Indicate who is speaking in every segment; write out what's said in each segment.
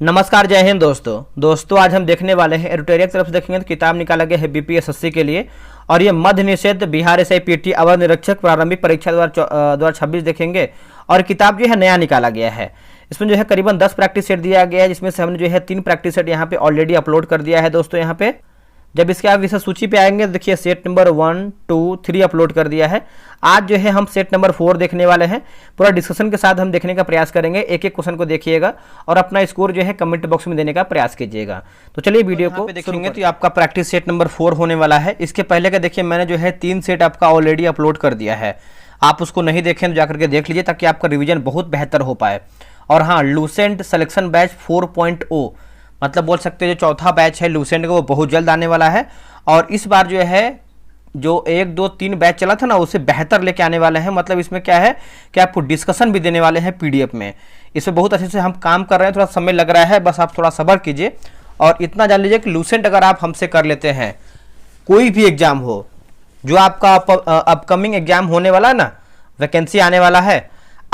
Speaker 1: नमस्कार, जय हिंद दोस्तों आज हम देखने वाले हैं एडिटोरियल की तरफ से देखेंगे तो किताब निकाला गया है बीपीएसएससी के लिए। और ये मध्य निषेध बिहार एसआईपीटी अवर निरीक्षक प्रारंभिक परीक्षा 2026 देखेंगे। और किताब जो है नया निकाला गया है। इसमें जो है करीबन 10 प्रैक्टिस सेट दिया गया है, जिसमें से हमने जो है 3 प्रैक्टिस सेट यहाँ पे ऑलरेडी अपलोड कर दिया है दोस्तों। यहाँ पे जब इसके आप विषय सूची पे आएंगे तो देखिए सेट नंबर 1, 2, 3 अपलोड कर दिया है। आज जो है हम सेट नंबर 4 देखने वाले हैं। पूरा डिस्कशन के साथ हम देखने का प्रयास करेंगे। एक एक क्वेश्चन को देखिएगा और अपना स्कोर जो है कमेंट बॉक्स में देने का प्रयास कीजिएगा। तो चलिए वीडियो को देखेंगे। तो आपका प्रैक्टिस सेट नंबर 4 होने वाला है। इसके पहले का देखिए मैंने जो है 3 सेट आपका ऑलरेडी अपलोड कर दिया है। आप उसको नहीं देखें तो जाकर के देख लीजिए ताकि आपका रिविजन बहुत बेहतर हो पाए। और हाँ, लूसेंट सिलेक्शन बैच 4.0 मतलब बोल सकते हैं जो चौथा बैच है लूसेंट का, वो बहुत जल्द आने वाला है। और इस बार जो है जो 1, 2, 3 बैच चला था ना, उससे बेहतर लेके आने वाले हैं। मतलब इसमें क्या है कि आपको डिस्कशन भी देने वाले हैं पीडीएफ में। इसमें बहुत अच्छे से हम काम कर रहे हैं, थोड़ा समय लग रहा है, बस आप थोड़ा सब्र कीजिए। और इतना जान लीजिए कि लूसेंट अगर आप हमसे कर लेते हैं, कोई भी एग्जाम हो, जो आपका अपकमिंग एग्जाम होने वाला है ना, वैकेंसी आने वाला है,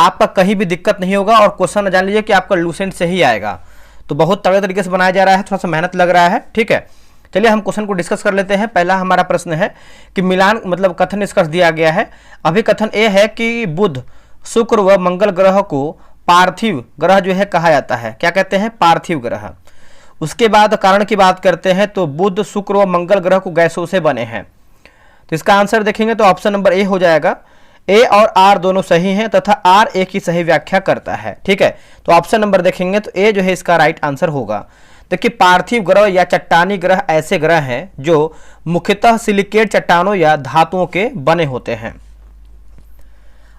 Speaker 1: आपका कहीं भी दिक्कत नहीं होगा। और क्वेश्चन जान लीजिए कि आपका लूसेंट से ही आएगा। तो बहुत तगड़े तरीके से बनाया जा रहा है, थोड़ा सा मेहनत लग रहा है। ठीक है, चलिए हम क्वेश्चन को डिस्कस कर लेते हैं। पहला हमारा प्रश्न है कि मिलान मतलब कथन निष्कर्ष दिया गया है। अभी कथन ए है कि बुध, शुक्र व मंगल ग्रह को पार्थिव ग्रह जो है कहा जाता है। क्या कहते हैं? पार्थिव ग्रह। उसके बाद कारण की बात करते हैं तो बुध, शुक्र व मंगल ग्रह को गैसों से बने हैं। तो इसका आंसर देखेंगे तो ऑप्शन नंबर ए हो जाएगा। ए और आर दोनों सही हैं तथा आर एक ही सही व्याख्या करता है। ठीक है, तो ऑप्शन नंबर देखेंगे तो ए जो है इसका राइट आंसर होगा। देखिए, पार्थिव ग्रह या चट्टानी ग्रह ऐसे ग्रह हैं जो मुख्यतः सिलिकेट चट्टानों या धातुओं के बने होते हैं।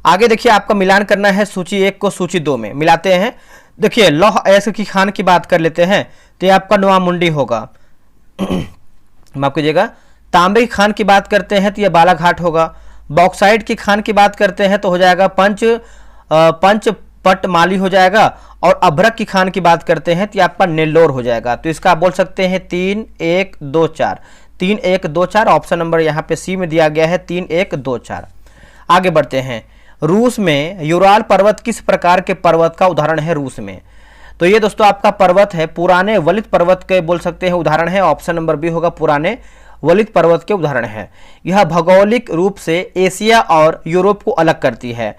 Speaker 1: आगे देखिए आपका मिलान करना है सूची 1 को सूची 2 में मिलाते हैं। देखिए लौह अयस्क की खान की बात कर लेते हैं तो ये आपका नोआमुंडी होगा। माफ कीजिएगा। तांबे की खान की बात करते हैं तो यह बालाघाट होगा। बॉक्साइड की खान की बात करते हैं तो हो जाएगा पंचपटमाली हो जाएगा। और अभ्रक की खान की बात करते हैं तो ये आपका नेल्लोर हो जाएगा। तो इसका आप बोल सकते हैं 3, 1, 2, 4। 3, 1, 2, 4 ऑप्शन नंबर यहाँ पे सी में दिया गया है। 3, 1, 2, 4। आगे बढ़ते हैं। रूस में यूराल पर्वत किस प्रकार के पर्वत का उदाहरण है? रूस में तो ये दोस्तों आपका पर्वत है पुराने वलित पर्वत के बोल सकते हैं उदाहरण है। ऑप्शन नंबर बी होगा, पुराने वलित पर्वत के उदाहरण है। यह भौगोलिक रूप से एशिया और यूरोप को अलग करती है,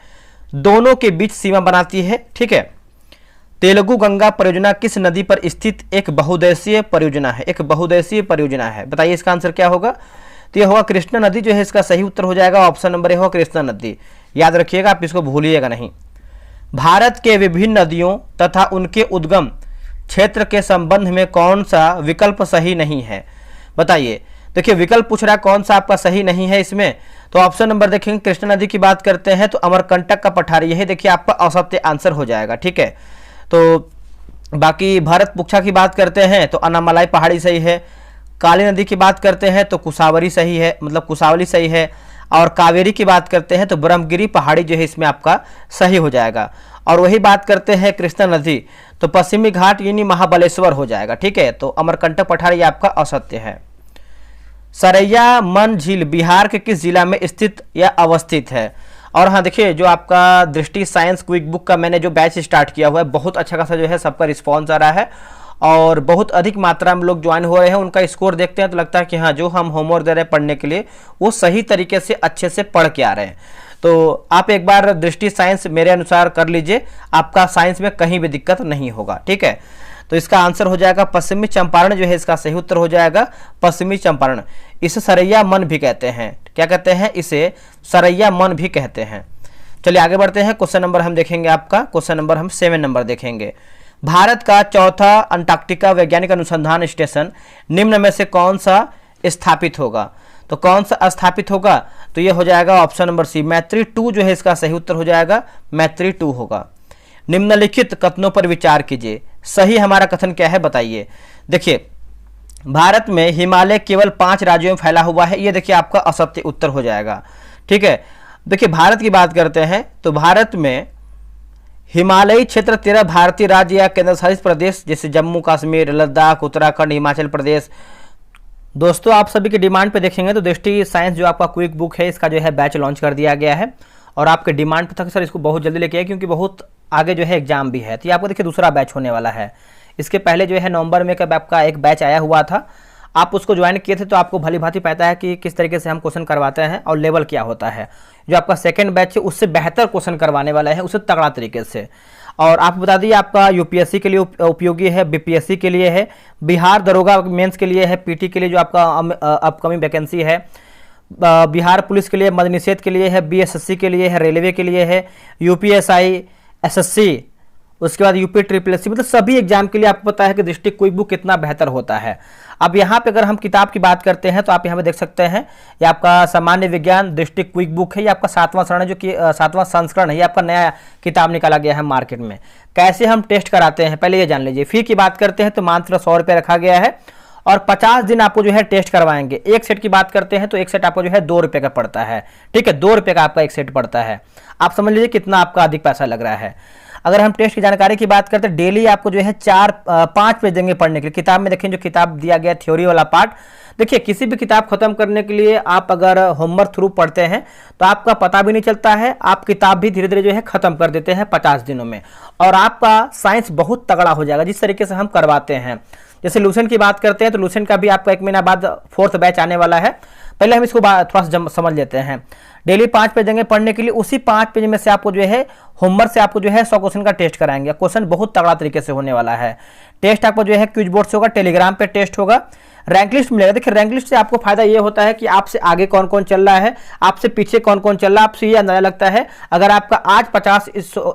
Speaker 1: दोनों के बीच सीमा बनाती है। ठीक है, तेलुगु गंगा परियोजना किस नदी पर स्थित एक बहुउद्देशीय परियोजना है? एक बहुउद्देशीय परियोजना है। बताइए इसका आंसर क्या होगा? तो यह होगा कृष्णा नदी जो है इसका सही उत्तर हो जाएगा। ऑप्शन नंबर ए होगा कृष्णा नदी। याद रखिएगा, आप इसको भूलिएगा नहीं। भारत के विभिन्न नदियों तथा उनके उद्गम क्षेत्र के संबंध में कौन सा विकल्प सही नहीं है? बताइए। देखिए विकल्प पूछ रहा है कौन सा आपका सही नहीं है इसमें। तो ऑप्शन नंबर देखेंगे कृष्णा नदी की बात करते हैं तो अमरकंटक का पठारी, यही देखिए आपका असत्य आंसर हो जाएगा। ठीक है, तो बाकी भरतपुच्छा की बात करते हैं तो अनामलाई पहाड़ी सही है। काली नदी की बात करते हैं तो कुसावरी सही है, मतलब कुसावली सही है। और कावेरी की बात करते हैं तो ब्रह्मगिरी पहाड़ी जो है इसमें आपका सही हो जाएगा। और वही बात करते हैं कृष्णा नदी तो पश्चिमी घाट यानी महाबलेश्वर हो जाएगा। ठीक है, तो अमरकंटक पठारी आपका असत्य है। सरैया मन झील बिहार के किस जिला में स्थित या अवस्थित है? और हाँ देखिए, जो आपका दृष्टि साइंस क्विक बुक का मैंने जो बैच स्टार्ट किया हुआ है, बहुत अच्छा खासा जो है सबका रिस्पांस आ रहा है और बहुत अधिक मात्रा में लोग ज्वाइन हो रहे हैं। उनका स्कोर देखते हैं तो लगता है कि हाँ, जो हम होमवर्क दे रहे हैं पढ़ने के लिए वो सही तरीके से अच्छे से पढ़ के आ रहे हैं। तो आप एक बार दृष्टि साइंस मेरे अनुसार कर लीजिए, आपका साइंस में कहीं भी दिक्कत नहीं होगा। ठीक है, तो इसका आंसर हो जाएगा पश्चिमी चंपारण जो है इसका सही उत्तर हो जाएगा, पश्चिमी चंपारण। इसे सरैया मन भी कहते हैं। क्या कहते हैं? इसे सरैया मन भी कहते हैं। चलिए आगे बढ़ते हैं। क्वेश्चन नंबर हम देखेंगे आपका, क्वेश्चन नंबर हम 7 नंबर देखेंगे। भारत का चौथा अंटार्कटिका वैज्ञानिक अनुसंधान स्टेशन निम्न में से कौन सा स्थापित होगा? तो कौन सा स्थापित होगा? तो ये हो जाएगा ऑप्शन नंबर सी, मैत्री 2 जो है इसका सही उत्तर हो जाएगा, मैत्री 2 होगा। निम्नलिखित कथनों पर विचार कीजिए, सही हमारा कथन क्या है बताइए। देखिए भारत में हिमालय केवल 5 राज्यों में फैला हुआ है, ये देखिए आपका असत्य उत्तर हो जाएगा। ठीक है, देखिए भारत की बात करते हैं तो भारत में हिमालयी क्षेत्र 13 भारतीय राज्य या केंद्र शासित प्रदेश जैसे जम्मू कश्मीर, लद्दाख, उत्तराखंड, हिमाचल प्रदेश। दोस्तों आप सभी की डिमांड पे देखेंगे तो दृष्टि साइंस जो आपका क्विक बुक है इसका जो है बैच लॉन्च कर दिया गया है। और आपके डिमांड पे था कि सर इसको बहुत जल्दी लेके आए क्योंकि बहुत आगे जो है एग्जाम भी है। तो ये आपको देखिए दूसरा बैच होने वाला है। इसके पहले जो है नवंबर में कब आपका एक बैच आया हुआ था, आप उसको ज्वाइन किए थे तो आपको भली भांति पता है कि किस तरीके से हम क्वेश्चन करवाते हैं और लेवल क्या होता है। जो आपका सेकंड बैच है उससे बेहतर क्वेश्चन करवाने वाला है, उससे तगड़ा तरीके से। और आप बता दीजिए आपका यूपीएससी के लिए उपयोगी है, बीपीएससी के लिए है, बिहार दरोगा मेंस के लिए है, पीटी के लिए जो आपका अपकमिंग वैकेंसी है, बिहार पुलिस के लिए, मद्य निषेध के लिए है, बीएसएससी के लिए है, रेलवे के लिए है, यूपीएसआई, एसएससी, उसके बाद यूपी ट्रिपल एससी, मतलब सभी एग्जाम के लिए आपको पता है कि डिस्ट्रिक्ट क्विक बुक कितना बेहतर होता है। अब यहाँ पे अगर हम किताब की बात करते हैं तो आप यहाँ पे देख सकते हैं ये आपका सामान्य विज्ञान डिस्ट्रिक्ट क्विक बुक है, ये आपका 7वां सरण है, जो कि 7वां संस्करण है, ये आपका नया किताब निकाला गया है मार्केट में। कैसे हम टेस्ट कराते हैं पहले ये जान लीजिए। फी की बात करते हैं तो मात्र 100 रुपये रखा गया है और 50 दिन आपको जो है टेस्ट करवाएंगे। एक सेट की बात करते हैं तो एक सेट आपको जो है 2 रुपये का पड़ता है, ठीक है, 2 रुपये का आपका एक सेट पड़ता है। आप समझ लीजिए कितना आपका अधिक पैसा लग रहा है। अगर हम टेस्ट की जानकारी की बात करते हैं, डेली आपको जो है 4-5 पेज देंगे पढ़ने के लिए। किताब में देखें जो किताब दिया गया थ्योरी वाला पार्ट, देखिए किसी भी किताब खत्म करने के लिए आप अगर होमवर्क थ्रू पढ़ते हैं तो आपका पता भी नहीं चलता है, आप किताब भी धीरे धीरे जो है खत्म कर देते हैं 50 दिनों में, और आपका साइंस बहुत तगड़ा हो जाएगा जिस तरीके से हम करवाते हैं। जैसे लूसेंट की बात करते हैं तो लूसेंट का भी आपका 1 महीना बाद 4th बैच आने वाला है। पहले हम इसको थोड़ा सा समझ लेते हैं। डेली 5 पेज देंगे पढ़ने के लिए, उसी 5 पेज में से आपको जो है होमवर्क से आपको जो है 100 क्वेश्चन का टेस्ट कराएंगे। क्वेश्चन बहुत तगड़ा तरीके से होने वाला है। टेस्ट आपको जो है क्विज बोर्ड से होगा, टेलीग्राम पे टेस्ट होगा, रैंक लिस्ट मिलेगा। देखिए रैंक लिस्ट से आपको फायदा ये होता है कि आपसे आगे कौन कौन चल रहा है, आपसे पीछे कौन कौन चल रहा है, आपसे ये अंदाजा लगता है। अगर आपका आज 50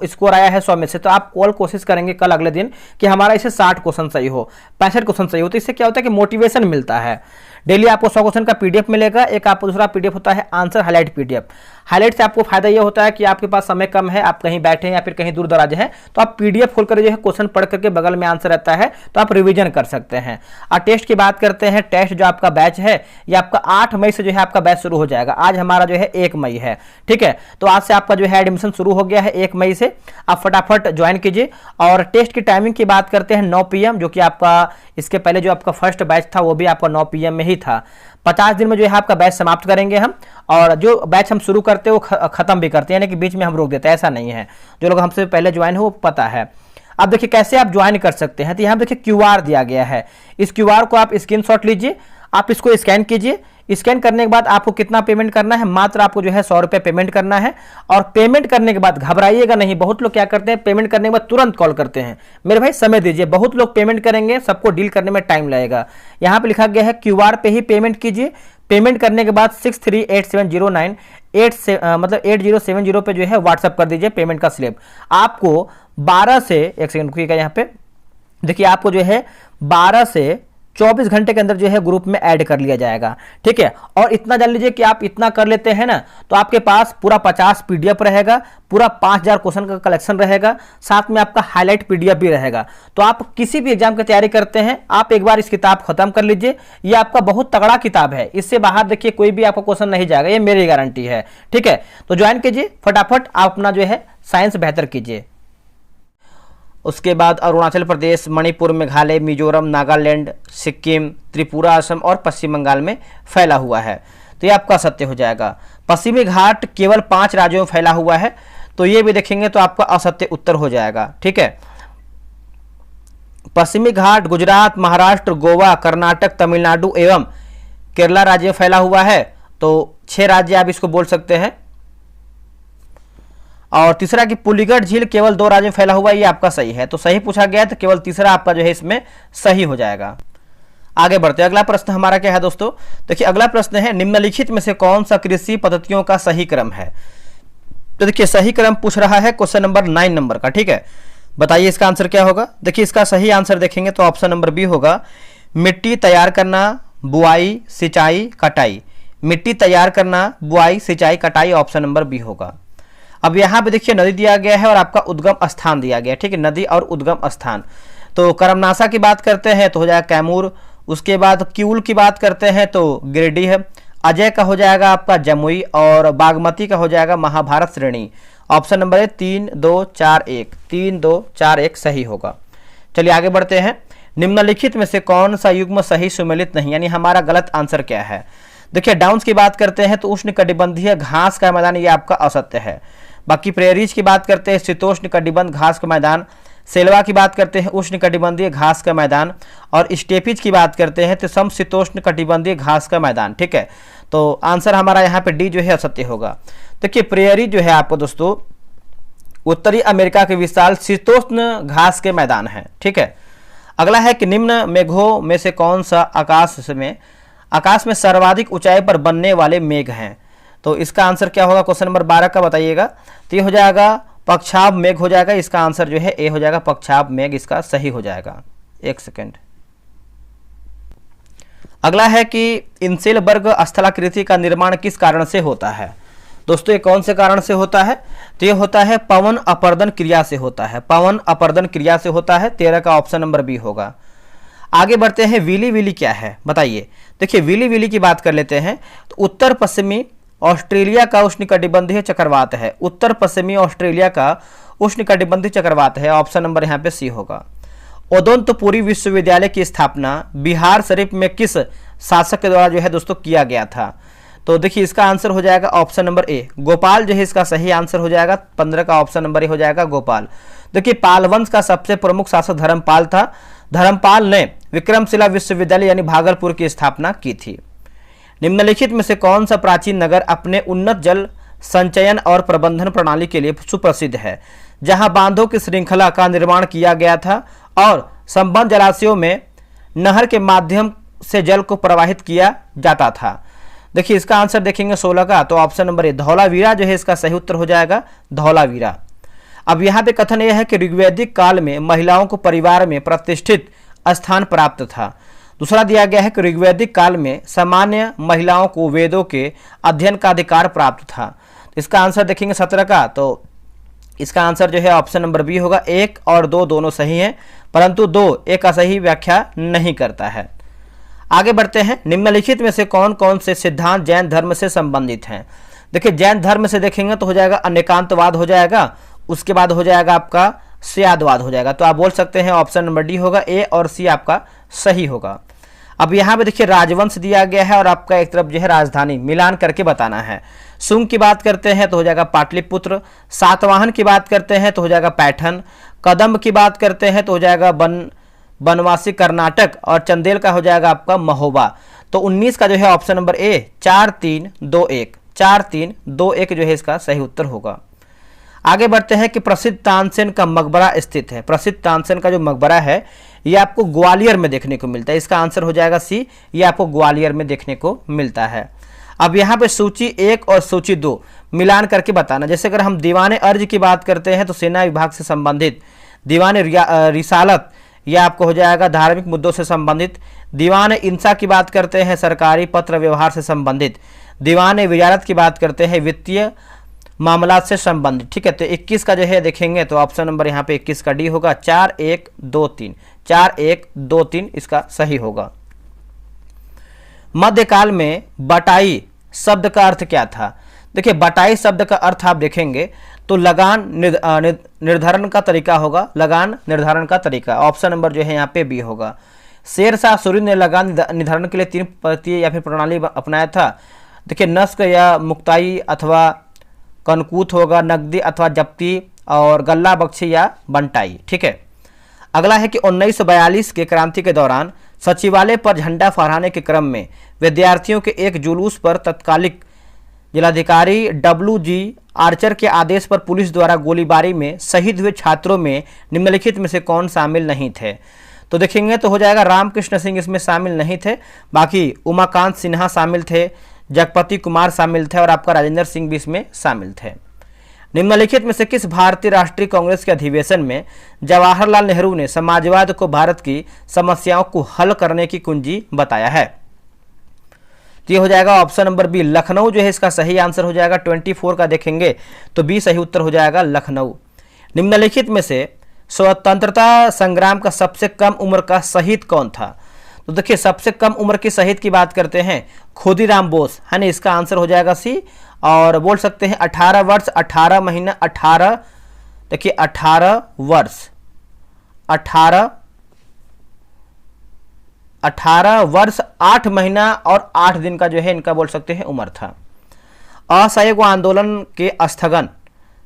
Speaker 1: स्कोर आया है 100 में से, तो आप कॉल कोशिश करेंगे कल अगले दिन कि हमारा इसे 60 क्वेश्चन सही हो, 65 क्वेश्चन सही हो। तो इससे क्या होता है कि मोटिवेशन मिलता है। डेली आपको 100 क्वेश्चन का पीडीएफ मिलेगा। एक आपको दूसरा पीडीएफ होता है आंसर हाईलाइट पीडीएफ। हाईलाइट से आपको फायदा ये होता है कि आपके पास समय कम है, आप कहीं बैठे हैं या फिर कहीं दूर दराज हैं, तो आप पीडीएफ खोलकर जो है क्वेश्चन पढ़ करके बगल में आंसर रहता है तो आप रिवीजन कर सकते हैं। और टेस्ट की बात करते हैं, टेस्ट जो आपका बैच है ये आपका 8 मई से जो है आपका बैच शुरू हो जाएगा। आज हमारा जो है 1 मई है, ठीक है, तो आज से आपका जो है एडमिशन शुरू हो गया है 1 मई से। आप फटाफट ज्वाइन कीजिए। और टेस्ट की टाइमिंग की बात करते हैं 9 PM, जो कि आपका इसके पहले जो आपका फर्स्ट बैच था वो भी आपका 9 PM में ही था। 50 दिन में जो है आपका बैच समाप्त करेंगे हम, और जो बैच हम शुरू करते हैं वो खत्म भी करते हैं, यानी कि बीच में हम रोक देते हैं, ऐसा नहीं है। जो लोग हमसे पहले ज्वाइन हो वो पता है। अब देखिए कैसे आप ज्वाइन कर सकते हैं, तो यहाँ देखिए QR दिया गया है। इस QR को आप स्क्रीनशॉट लीजिए, आप इसको स्कैन कीजिए। स्कैन करने के बाद आपको कितना पेमेंट करना है, मात्र आपको जो है 100 रुपये पेमेंट करना है। और पेमेंट करने के बाद घबराइएगा नहीं। बहुत लोग क्या करते हैं, पेमेंट करने के बाद तुरंत कॉल करते हैं। मेरे भाई समय दीजिए, बहुत लोग पेमेंट करेंगे, सबको डील करने में टाइम लगेगा। यहाँ पे लिखा गया है QR पे ही पेमेंट कीजिए। पेमेंट करने के बाद 638709 मतलब 8070 पे जो है व्हाट्सअप कर दीजिए पेमेंट का स्लिप। आपको 12 से 1 सेकंड रुकिएगा, यहाँ पे देखिए आपको जो है 12 से 24 घंटे के अंदर जो है ग्रुप में ऐड कर लिया जाएगा, ठीक है। और इतना जान लीजिए कि आप इतना कर लेते हैं ना तो आपके पास पूरा 50 PDF रहेगा, पूरा 5000 क्वेश्चन का कलेक्शन रहेगा, साथ में आपका हाईलाइट PDF भी रहेगा। तो आप किसी भी एग्जाम की तैयारी करते हैं, आप एक बार इस किताब खत्म कर लीजिए। ये आपका बहुत तगड़ा किताब है, इससे बाहर देखिए कोई भी आपका क्वेश्चन नहीं जाएगा, ये मेरी गारंटी है, ठीक है। तो ज्वाइन कीजिए फटाफट, आप अपना जो है साइंस बेहतर कीजिए। उसके बाद अरुणाचल प्रदेश, मणिपुर, मेघालय, मिजोरम, नागालैंड, सिक्किम, त्रिपुरा, असम और पश्चिम बंगाल में फैला हुआ है। तो ये आपका सत्य हो जाएगा। पश्चिमी घाट केवल 5 राज्यों में फैला हुआ है, तो ये भी देखेंगे तो आपका असत्य उत्तर हो जाएगा, ठीक है। पश्चिमी घाट गुजरात, महाराष्ट्र, गोवा, कर्नाटक, तमिलनाडु एवं केरला राज्य में फैला हुआ है, तो 6 राज्य आप इसको बोल सकते हैं। और तीसरा कि पुलिगढ़ झील केवल 2 राज्यों में फैला हुआ है, ये आपका सही है। तो सही पूछा गया है तो केवल तीसरा आपका जो है इसमें सही हो जाएगा। आगे बढ़ते हैं, अगला प्रश्न हमारा क्या है दोस्तों, देखिए अगला प्रश्न है निम्नलिखित में से कौन सा कृषि पद्धतियों का सही क्रम है। तो देखिए सही क्रम पूछ रहा है क्वेश्चन नंबर 9 नंबर का, ठीक है। बताइए इसका आंसर क्या होगा। देखिए इसका सही आंसर देखेंगे तो ऑप्शन नंबर बी होगा, मिट्टी तैयार करना, बुआई, सिंचाई, कटाई। मिट्टी तैयार करना, बुआई, सिंचाई, कटाई, ऑप्शन नंबर बी होगा। अब यहाँ पे देखिए नदी दिया गया है और आपका उद्गम स्थान दिया गया है, ठीक है, नदी और उद्गम स्थान। तो करमनाशा की बात करते हैं तो हो जाएगा कैमूर। उसके बाद किऊल की बात करते हैं तो गिरिडीह है। अजय का हो जाएगा आपका जमुई, और बागमती का हो जाएगा महाभारत श्रेणी। ऑप्शन नंबर है 3, 2, 4, 1। 3, 2, 4, 1 सही होगा। चलिए आगे बढ़ते हैं। निम्नलिखित में से कौन सा युग्म सही सुमेलित नहीं, यानी हमारा गलत आंसर क्या है। देखिए डाउन्स की बात करते हैं तो उष्ण कटिबंधीय घास का मैदान, ये आपका असत्य है। बाकी प्रेरीज की बात करते हैं शीतोष्ण कटिबंध घास का मैदान, सेलवा की बात करते हैं उष्णकटिबंधीय घास का मैदान, और स्टेपिज की बात करते हैं तो समशीतोष्ण कटिबंधीय घास का मैदान। ठीक है, तो आंसर हमारा यहाँ पे डी जो है असत्य होगा। देखिए प्रेयरी जो है आपको दोस्तों उत्तरी अमेरिका के विशाल शीतोष्ण घास के मैदान है। ठीक है, अगला है कि निम्न मेघों में से कौन सा आकाश में सर्वाधिक ऊंचाई पर बनने वाले मेघ हैं। तो इसका आंसर क्या होगा, क्वेश्चन नंबर 12 का बताइएगा। तो ये हो जाएगा पक्षाभ मेघ हो जाएगा, इसका आंसर जो है ए हो जाएगा, पक्षाभ मेघ इसका सही हो जाएगा। एक सेकेंड। अगला है कि इंसेलबर्ग स्थलाकृति का निर्माण किस कारण से होता है। दोस्तों ये कौन से कारण से होता है, तो ये होता है पवन अपर्दन क्रिया से होता है, पवन अपर्दन क्रिया से होता है। 13 का ऑप्शन नंबर बी होगा। आगे बढ़ते हैं, विली विली क्या है बताइए। देखिए विली विली की बात कर लेते हैं, तो उत्तर पश्चिमी ऑस्ट्रेलिया का उष्णकटिबंधीय चक्रवात है, उत्तर पश्चिमी ऑस्ट्रेलिया का उष्णकटिबंधीय चक्रवात है। ऑप्शन नंबर यहाँ पे सी होगा। उदंतपुरी विश्वविद्यालय की स्थापना बिहार शरीफ में किस शासक के द्वारा जो है दोस्तों किया गया था। तो देखिए इसका आंसर हो जाएगा ऑप्शन नंबर ए, गोपाल जो है इसका सही आंसर हो जाएगा। 15 का ऑप्शन नंबर ए हो जाएगा गोपाल। देखिए पाल वंश का सबसे प्रमुख शासक धर्मपाल था। धर्मपाल ने विक्रमशिला विश्वविद्यालय यानी भागलपुर की स्थापना की थी। निम्नलिखित में से कौन सा प्राचीन नगर अपने उन्नत जल संचयन और प्रबंधन प्रणाली के लिए सुप्रसिद्ध है, जहां बांधों की श्रृंखला का निर्माण किया गया था और संबद्ध जलाशयों में नहर के माध्यम से जल को प्रवाहित किया जाता था। देखिए इसका आंसर देखेंगे 16 का, तो ऑप्शन नंबर ए धौलावीरा जो है इसका सही उत्तर हो जाएगा, धौलावीरा। अब यहाँ पे कथन यह है कि ऋग्वैदिक काल में महिलाओं को परिवार में प्रतिष्ठित स्थान प्राप्त था। दूसरा दिया गया है कि ऋग्वैदिक काल में सामान्य महिलाओं को वेदों के अध्ययन का अधिकार प्राप्त था। इसका आंसर देखेंगे 17 का, तो इसका आंसर जो है ऑप्शन नंबर बी होगा। 1 और 2 दोनों सही हैं, परंतु 2 एक असही व्याख्या नहीं करता है। आगे बढ़ते हैं, निम्नलिखित में से कौन कौन से सिद्धांत जैन धर्म से संबंधित हैं। देखिए जैन धर्म से देखेंगे तो हो जाएगा अनेकांतवाद हो जाएगा, उसके बाद हो जाएगा आपका स्यादवाद हो जाएगा। तो आप बोल सकते हैं ऑप्शन नंबर डी होगा, ए और सी आपका सही होगा। अब यहाँ पे देखिए राजवंश दिया गया है और आपका एक तरफ जो है राजधानी मिलान करके बताना है। शुंग की बात करते हैं तो हो जाएगा पाटलिपुत्र, सातवाहन की बात करते हैं तो हो जाएगा पैठन, कदम्ब की बात करते हैं तो हो जाएगा बनवासी कर्नाटक, और चंदेल का हो जाएगा आपका महोबा। तो 19 का जो है ऑप्शन नंबर ए 4321, 4321 जो है इसका सही उत्तर होगा। आगे बढ़ते हैं कि प्रसिद्ध तानसेन का मकबरा स्थित है। प्रसिद्ध तानसेन का जो मकबरा है ये आपको ग्वालियर में देखने को मिलता है। इसका आंसर हो जाएगा सी, ये आपको ग्वालियर में देखने को मिलता है। अब यहाँ पे सूची 1 और सूची 2 मिलान करके बताना। जैसे अगर हम दीवाने अर्ज की बात करते हैं तो सेना विभाग से संबंधित, दीवाने रिसालत यह आपको हो जाएगा धार्मिक मुद्दों से संबंधित, दीवान इंसा की बात करते हैं सरकारी पत्र व्यवहार से संबंधित, दीवान विजारत की बात करते हैं वित्तीय मामला से संबंधित। ठीक है, तो 21 का जो है देखेंगे तो ऑप्शन नंबर यहाँ पे 21 का डी होगा, 4123, 4123 इसका सही होगा। मध्यकाल में बटाई शब्द का अर्थ क्या था। देखिए बटाई शब्द का अर्थ आप देखेंगे तो लगान निर्धारण का तरीका होगा, लगान निर्धारण का तरीका। ऑप्शन नंबर जो है यहाँ पे बी होगा। शेरशाह सूरी ने लगान निर्धारण के लिए 3 पद्धति या फिर प्रणाली अपनाया था। देखिए नस्क या मुक्ताई अथवा कनकूत होगा, नकदी अथवा जब्ती, और गल्ला बख्शी या बंटाई। ठीक है, अगला है कि 1942 के क्रांति के दौरान सचिवालय पर झंडा फहराने के क्रम में विद्यार्थियों के एक जुलूस पर तत्कालिक जिलाधिकारी WG आर्चर के आदेश पर पुलिस द्वारा गोलीबारी में शहीद हुए छात्रों में निम्नलिखित में से कौन शामिल नहीं थे। तो देखेंगे तो हो जाएगा रामकृष्ण सिंह इसमें शामिल नहीं थे, बाकी उमाकांत सिन्हा शामिल थे, जगपति कुमार शामिल थे और आपका राजेंद्र सिंह भी इसमें शामिल थे। निम्नलिखित में से किस भारतीय राष्ट्रीय कांग्रेस के अधिवेशन में जवाहरलाल नेहरू ने समाजवाद को भारत की समस्याओं को हल करने की कुंजी बताया है। तो ये हो जाएगा ऑप्शन नंबर बी, लखनऊ जो है इसका सही आंसर हो जाएगा। 24 का देखेंगे तो बी सही उत्तर हो जाएगा, लखनऊ। निम्नलिखित में से स्वतंत्रता संग्राम का सबसे कम उम्र का शहीद कौन था। तो देखिए सबसे कम उम्र के शहीद की बात करते हैं खुदीराम बोस है ना, इसका आंसर हो जाएगा सी। और बोल सकते हैं 18 वर्ष 18 महीना 18, देखिए 18 वर्ष 18 वर्ष 8 महीना और 8 दिन का जो है इनका बोल सकते हैं उम्र था। असहयोग आंदोलन के स्थगन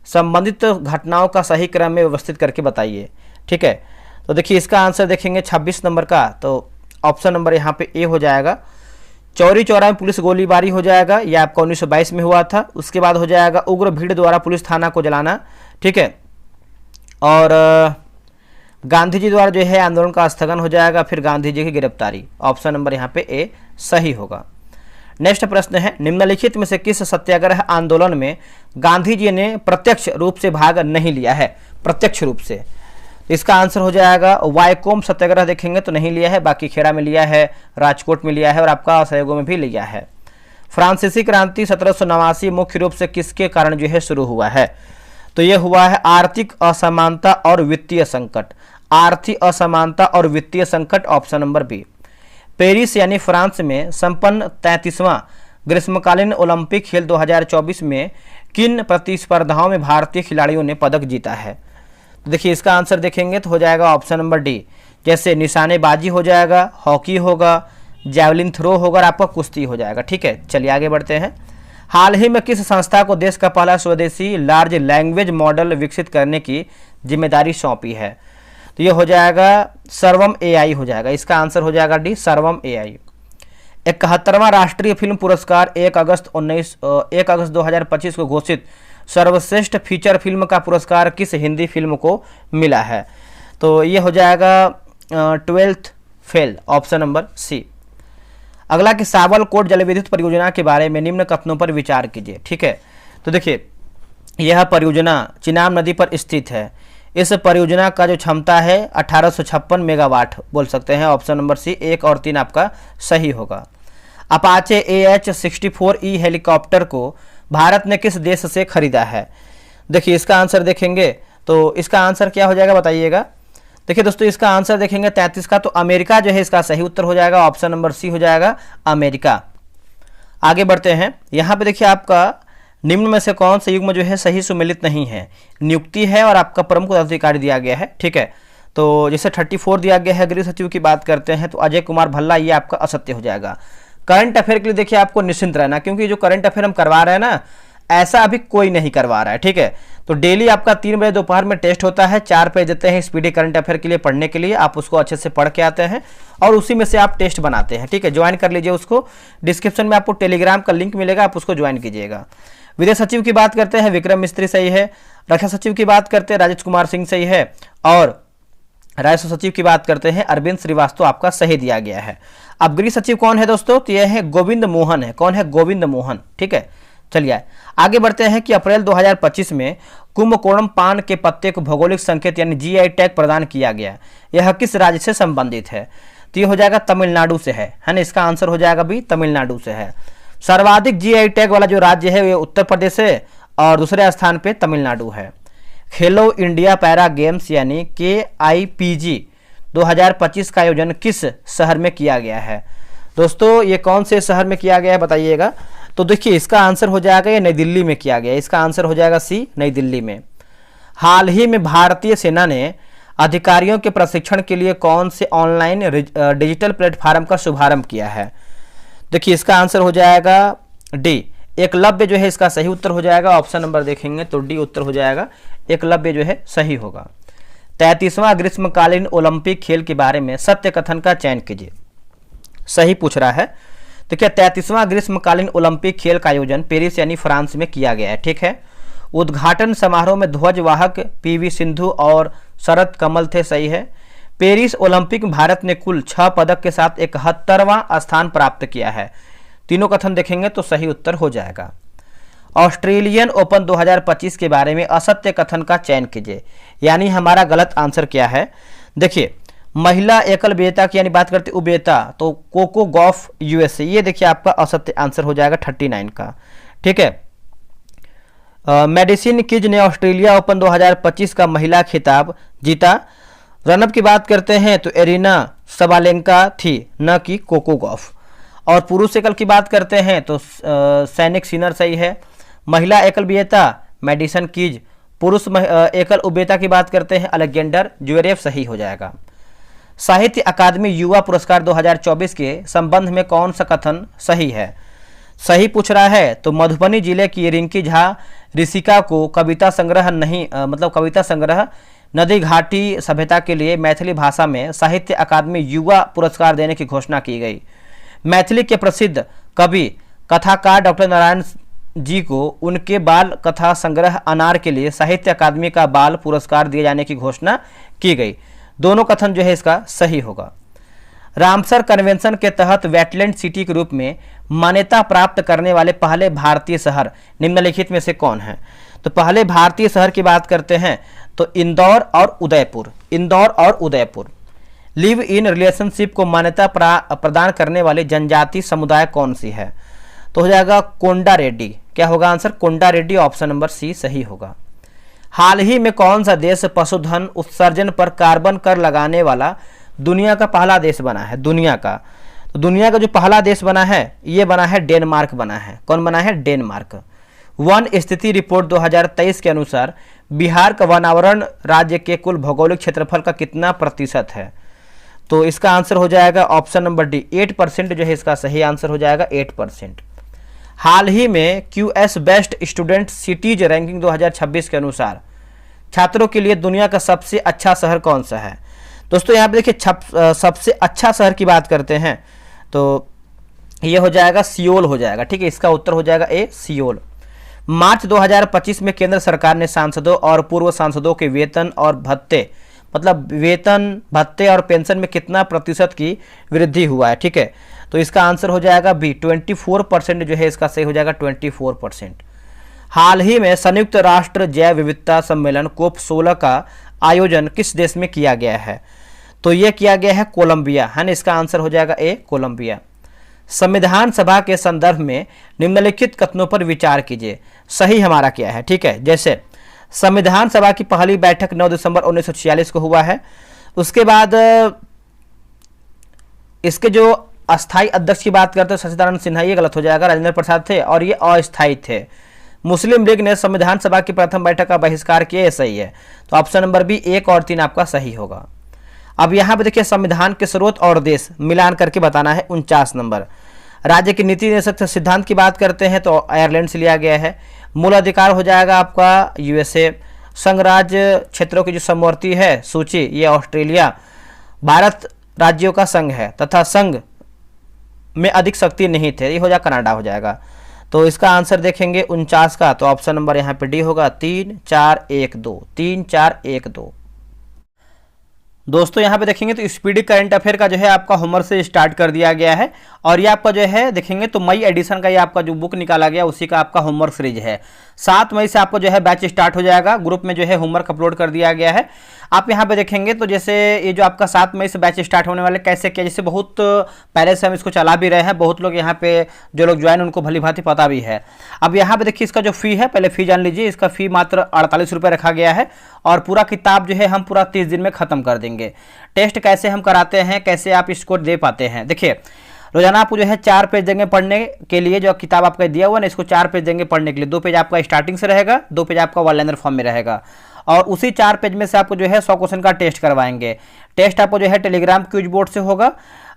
Speaker 1: संबंधित घटनाओं का सही क्रम में व्यवस्थित करके बताइए। ठीक है। तो देखिए इसका आंसर देखेंगे 26 नंबर का, तो ऑप्शन नंबर यहाँ पे ए हो जाएगा। चौरी चौरा में पुलिस गोलीबारी हो जाएगा, यह आपका 1922 में हुआ था। उसके बाद हो जाएगा उग्र भीड़ द्वारा पुलिस थाना को जलाना, ठीक है। और गांधी जी द्वारा जो है आंदोलन का स्थगन हो जाएगा, फिर गांधी जी की गिरफ्तारी। ऑप्शन नंबर यहाँ पे ए सही होगा। नेक्स्ट प्रश्न है, निम्नलिखित में से किस सत्याग्रह आंदोलन में गांधी जी ने प्रत्यक्ष रूप से भाग नहीं लिया है? प्रत्यक्ष रूप से, इसका आंसर हो जाएगा वायकोम सत्याग्रह। देखेंगे तो नहीं लिया है, बाकी खेड़ा में लिया है, राजकोट में लिया है और आपका सहयोगों में भी लिया है। फ्रांसीसी क्रांति 1789 मुख्य रूप से किसके कारण जो है शुरू हुआ है? तो यह हुआ है आर्थिक असमानता और वित्तीय संकट। आर्थिक असमानता और वित्तीय संकट, ऑप्शन नंबर बी। पेरिस यानी फ्रांस में संपन्न 33वां ग्रीष्मकालीन ओलंपिक खेल 2024 में किन प्रतिस्पर्धाओं में भारतीय खिलाड़ियों ने पदक जीता है? तो देखिए इसका आंसर देखेंगे तो हो जाएगा ऑप्शन नंबर डी। जैसे निशानेबाजी हो जाएगा, हॉकी होगा, जैवलिन थ्रो होगा और आपका कुश्ती हो जाएगा, ठीक है। चलिए आगे बढ़ते हैं। हाल ही में किस संस्था को देश का पहला स्वदेशी लार्ज लैंग्वेज मॉडल विकसित करने की जिम्मेदारी सौंपी है? तो ये हो जाएगा सर्वम एआई हो जाएगा। इसका आंसर हो जाएगा डी, सर्वम एआई। 71वां राष्ट्रीय फिल्म पुरस्कार 1 अगस्त 2025 को घोषित सर्वश्रेष्ठ फीचर फिल्म का पुरस्कार किस हिंदी फिल्म को मिला है? तो ये हो जाएगा 12th फेल, ऑप्शन नंबर सी। अगला कि साबलकोट जलविद्युत परियोजना के बारे में निम्न कथनों पर विचार कीजिए, ठीक है। तो देखिए यह परियोजना चिनाब नदी पर स्थित है। इस परियोजना का जो क्षमता है 1856 मेगावाट बोल सकते हैं। ऑप्शन नंबर सी 1 और 3 आपका सही होगा। अपाचे AH-64E हेलीकॉप्टर को भारत ने किस देश से खरीदा है? देखिए इसका आंसर देखेंगे तो इसका आंसर क्या हो जाएगा बताइएगा। देखिए दोस्तों इसका आंसर देखेंगे 33 का, तो अमेरिका जो है इसका सही उत्तर हो जाएगा। ऑप्शन नंबर सी हो जाएगा अमेरिका। आगे बढ़ते हैं। यहाँ पे देखिए आपका निम्न में से कौन से युग्म जो है सही सुमेलित नहीं है? नियुक्ति है और आपका प्रमुख अधिकारी दिया गया है, ठीक है। तो जैसे 34 दिया गया है, गृह सचिव की बात करते हैं तो अजय कुमार भल्ला, ये आपका असत्य हो जाएगा। करंट अफेयर के लिए देखिए आपको निश्चिंत रहना, क्योंकि जो करंट अफेयर हम करवा रहे हैं ना, ऐसा अभी कोई नहीं करवा रहा है, ठीक है। तो डेली आपका 3 बजे दोपहर में टेस्ट होता है, 4 पेज देते हैं स्पीडी करंट अफेयर के लिए पढ़ने के लिए। आप उसको अच्छे से पढ़ के आते हैं और उसी में से आप टेस्ट बनाते हैं, ठीक है। ज्वाइन कर लीजिए उसको, डिस्क्रिप्शन में आपको टेलीग्राम का लिंक मिलेगा, आप उसको ज्वाइन कीजिएगा। विदेश सचिव की बात करते हैं विक्रम मिस्त्री सही है। रक्षा सचिव की बात करते हैं राजेश कुमार सिंह सही है। और राजस्व सचिव की बात करते हैं अरविंद श्रीवास्तव, आपका सही दिया गया है। अब गृह सचिव कौन है दोस्तों? तो यह है गोविंद मोहन है। कौन है? गोविंद मोहन, ठीक है। चलिए आगे बढ़ते हैं कि अप्रैल 2025 में कुंभकोणम पान के पत्ते को भौगोलिक संकेत यानी GI टैग प्रदान किया गया। यह किस राज्य से संबंधित है? तो ये हो जाएगा तमिलनाडु से है ना। इसका आंसर हो जाएगा भी तमिलनाडु से है। सर्वाधिक GI टैग वाला जो राज्य है वो उत्तर प्रदेश है और दूसरे स्थान पे तमिलनाडु है। खेलो इंडिया पैरा गेम्स यानी KIPG 2025 का आयोजन किस शहर में किया गया है? दोस्तों ये कौन से शहर में किया गया है बताइएगा। तो देखिए इसका आंसर हो जाएगा ये नई दिल्ली में किया गया। इसका आंसर हो जाएगा सी, नई दिल्ली में। हाल ही में भारतीय सेना ने अधिकारियों के प्रशिक्षण के लिए कौन से ऑनलाइन डिजिटल प्लेटफॉर्म का शुभारंभ किया है? देखिए इसका आंसर हो जाएगा डी, एकलव्य जो है इसका सही उत्तर हो जाएगा। ऑप्शन नंबर देखेंगे तो डी उत्तर हो जाएगा, एकलव्य जो है सही होगा। 33वां ग्रीष्मकालीन ओलंपिक खेल के बारे में सत्य कथन का चयन कीजिए। सही पूछ रहा है। तो क्या 33वां ग्रीष्मकालीन ओलंपिक खेल का आयोजन पेरिस यानी फ्रांस में किया गया है, ठीक है। उद्घाटन समारोह में ध्वजवाहक PV सिंधु और शरद कमल थे, सही है। पेरिस ओलंपिक में भारत ने कुल 6 पदक के साथ 71वां स्थान प्राप्त किया है। तीनों कथन देखेंगे तो सही उत्तर हो जाएगा। ऑस्ट्रेलियन ओपन 2025 के बारे में असत्य कथन का चयन कीजिए, यानी हमारा गलत आंसर क्या है। देखिए महिला एकल विजेता की यानी बात करते उपविजेता तो कोको गॉफ USA, ये देखिए आपका असत्य आंसर हो जाएगा 39 का, ठीक है। मेडिसिन किज ने ऑस्ट्रेलिया ओपन 2025 का महिला खिताब जीता। रनअप की बात करते हैं तो एरिना सबालेंका थी, न कि कोको गॉफ। और पुरुष एकल की बात करते हैं तो सैनिक सिनर सही है। महिला एकल विजेता मेडिसन कीज। पुरुष एकल उपविजेता की बात करते हैं अलेक्जेंडर ज्वेरेव, सही हो जाएगा। साहित्य अकादमी युवा पुरस्कार 2024 के संबंध में कौन सा कथन सही है? सही पूछ रहा है तो मधुबनी जिले की रिंकी झा ऋषिका को कविता संग्रह नहीं कविता संग्रह नदी घाटी सभ्यता के लिए मैथिली भाषा में साहित्य अकादमी युवा पुरस्कार देने की घोषणा की गई। मैथिली के प्रसिद्ध कवि कथाकार डॉक्टर नारायण जी को उनके बाल कथा संग्रह अनार के लिए साहित्य अकादमी का बाल पुरस्कार दिए जाने की घोषणा की गई। दोनों कथन जो है इसका सही होगा। रामसर कन्वेंशन के तहत वेटलैंड सिटी के रूप में मान्यता प्राप्त करने वाले पहले भारतीय शहर निम्नलिखित में से कौन है? तो पहले भारतीय शहर की बात करते हैं तो इंदौर और उदयपुर। इंदौर और उदयपुर। लिव इन रिलेशनशिप को मान्यता प्रदान करने वाली जनजाति समुदाय कौन सी है? तो हो जाएगा कोंडा रेड्डी। क्या होगा आंसर? कोंडा रेड्डी। ऑप्शन नंबर सी सही होगा। हाल ही में कौन सा देश पशुधन उत्सर्जन पर कार्बन कर लगाने वाला दुनिया का पहला देश बना है? दुनिया का, तो दुनिया का जो पहला देश बना है ये बना है डेनमार्क बना है। कौन बना है? डेनमार्क। वन स्थिति रिपोर्ट 2023 के अनुसार बिहार का वनावरण राज्य के कुल भौगोलिक क्षेत्रफल का कितना प्रतिशत है? तो इसका आंसर हो जाएगा ऑप्शन नंबर डी 8% जो है इसका सही आंसर हो जाएगा 8%। हाल ही में QS best student cities ranking 2026 के अनुसार छात्रों के लिए दुनिया का सबसे अच्छा शहर कौन सा है? दोस्तों यहाँ पे देखिए सबसे अच्छा शहर की बात करते हैं तो ये हो जाएगा सियोल हो जाएगा। ठीक है, इसका उत्तर हो जाएगा ए सियोल। मार्च 2025 में केंद्र सरकार ने सांसदों और पूर्व सांसदों के वेतन और भत्ते, मतलब वेतन भत्ते और पेंशन में कितना प्रतिशत की वृद्धि हुआ है? ठीक है, तो इसका आंसर हो जाएगा बी 24% जो है इसका सही हो जाएगा 24%। हाल ही में संयुक्त राष्ट्र जैव विविधता सम्मेलन कोप 16 का आयोजन किस देश में किया गया है? तो यह किया गया है कोलंबिया, है ना। इसका आंसर हो जाएगा ए कोलंबिया। संविधान सभा के संदर्भ में निम्नलिखित कथनों पर विचार कीजिए। सही हमारा क्या है? ठीक है, जैसे संविधान सभा की पहली बैठक 9 दिसंबर 1946 को हुआ है। उसके बाद इसके जो अस्थायी अध्यक्ष की बात करते हैं सच्चिदानंद सिन्हा, ये गलत हो जाएगा, राजेंद्र प्रसाद थे और ये अस्थायी थे। मुस्लिम लीग ने संविधान सभा की प्रथम बैठक का बहिष्कार किया, सही है। तो ऑप्शन नंबर बी 1 और 3 आपका सही होगा। अब यहाँ पे देखिए संविधान के स्रोत और देश मिलान करके बताना है 49 नंबर। राज्य की नीति निदेशक सिद्धांत की बात करते हैं तो आयरलैंड से लिया गया है। मूल अधिकार हो जाएगा आपका USA। संघराज्य क्षेत्रों की जो समवर्ती है सूची ये ऑस्ट्रेलिया। भारत राज्यों का संघ है तथा संघ में अधिक शक्ति नहीं थे, ये हो जाएगा कनाडा हो जाएगा। तो इसका आंसर देखेंगे 49 का, तो ऑप्शन नंबर यहाँ पे डी होगा 3 4 1 2 3 4 1 2। दोस्तों यहाँ पे देखेंगे तो स्पीडी करंट अफेयर का जो है आपका होमवर्क से स्टार्ट कर दिया गया है और ये आपका जो है देखेंगे तो मई एडिशन का ये आपका जो बुक निकाला गया उसी का आपका होमवर्क सीरीज है। 7 मई से आपको जो है बैच स्टार्ट हो जाएगा। ग्रुप में जो है होमवर्क अपलोड कर दिया गया है। आप यहाँ पे देखेंगे तो जैसे ये जो आपका 7 मई से बैच स्टार्ट होने वाले कैसे किया, जैसे बहुत पहले से हम इसको चला भी रहे हैं, बहुत लोग यहाँ पे जो लोग ज्वाइन उनको भली भांति पता भी है। अब यहाँ पे देखिए इसका जो फी है, पहले फी जान लीजिए। इसका फी मात्र 48 रुपये रखा गया है और पूरा किताब जो है हम पूरा 30 दिन में खत्म कर देंगे। टेस्ट कैसे हम कराते हैं, कैसे आप इसको दे पाते हैं, देखिए रोजाना आपको जो है 4 पेज देंगे पढ़ने के लिए। जो किताब आपका दिया हुआ ना इसको 4 पेज देंगे पढ़ने के लिए। 2 पेज आपका स्टार्टिंग से रहेगा, 2 पेज आपका वन लाइनर फॉर्म में रहेगा और उसी 4 पेज में से आपको जो है 100 क्वेश्चन का टेस्ट करवाएंगे। टेस्ट आपको जो है टेलीग्राम क्विज बोर्ड से होगा।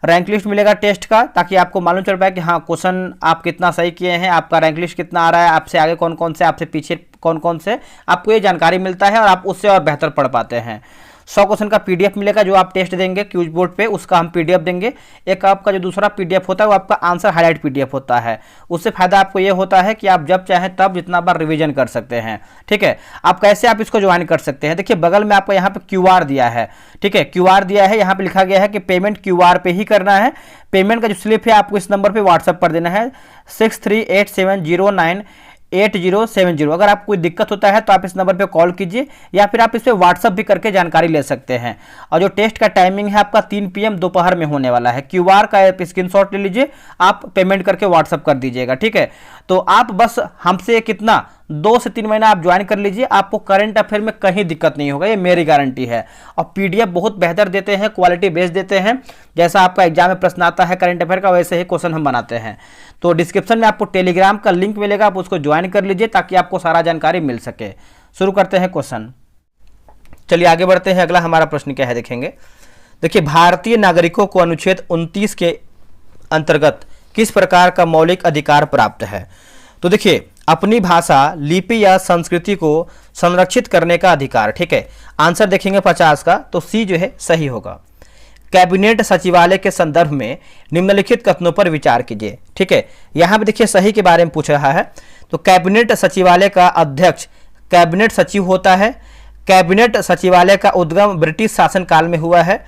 Speaker 1: रैंक लिस्ट मिलेगा टेस्ट का, ताकि आपको मालूम चल पाए कि हाँ क्वेश्चन आप कितना सही किए हैं, आपका रैंक लिस्ट कितना आ रहा है, आपसे आगे कौन कौन से, आपसे पीछे कौन कौन से, आपको ये जानकारी मिलता है और आप उससे और बेहतर पढ़ पाते हैं। 100 क्वेश्चन का PDF मिलेगा जो आप टेस्ट देंगे क्यूज बोर्ड पे, उसका हम PDF देंगे। एक आपका जो दूसरा PDF होता है वो आपका आंसर हाईलाइट PDF होता है। उससे फायदा आपको ये होता है कि आप जब चाहें तब जितना बार रिवीजन कर सकते हैं। ठीक है, आप कैसे आप इसको ज्वाइन कर सकते हैं, देखिए बगल में आपको यहाँ पे QR दिया है। ठीक है, QR दिया है, यहाँ पे लिखा गया है कि पेमेंट QR पे ही करना है। पेमेंट का जो स्लिप है आपको इस नंबर पर व्हाट्सएप पर देना है 6387098070। अगर आपको कोई दिक्कत होता है तो आप इस नंबर पे कॉल कीजिए या फिर आप इस पे व्हाट्सअप भी करके जानकारी ले सकते हैं। और जो टेस्ट का टाइमिंग है आपका 3 PM दोपहर में होने वाला है। QR का स्क्रीनशॉट ले लीजिए, आप पेमेंट करके व्हाट्सअप कर दीजिएगा। ठीक है, तो आप बस हमसे कितना 2 से 3 महीना आप ज्वाइन कर लीजिए, आपको करंट अफेयर में कहीं दिक्कत नहीं होगा, ये मेरी गारंटी है। और PDF बहुत बेहतर देते हैं, क्वालिटी बेस्ड देते हैं। जैसा आपका एग्जाम में प्रश्न आता है करंट अफेयर का वैसे ही क्वेश्चन हम बनाते हैं। तो डिस्क्रिप्शन में आपको टेलीग्राम का लिंक मिलेगा, आप उसको ज्वाइन कर लीजिए ताकि आपको सारा जानकारी मिल सके। शुरू करते हैं क्वेश्चन, चलिए आगे बढ़ते हैं। अगला हमारा प्रश्न क्या है देखेंगे। देखिए भारतीय नागरिकों को अनुच्छेद 29 के अंतर्गत किस प्रकार का मौलिक अधिकार प्राप्त है। तो देखिए अपनी भाषा, लिपि या संस्कृति को संरक्षित करने का अधिकार। ठीक है, आंसर देखेंगे 50 का, तो सी जो है सही होगा। कैबिनेट सचिवालय के संदर्भ में निम्नलिखित कथनों पर विचार कीजिए। ठीक है, यहाँ पे देखिए सही के बारे में पूछ रहा है। तो कैबिनेट सचिवालय का अध्यक्ष कैबिनेट सचिव होता है। कैबिनेट सचिवालय का उद्गम ब्रिटिश शासनकाल में हुआ है।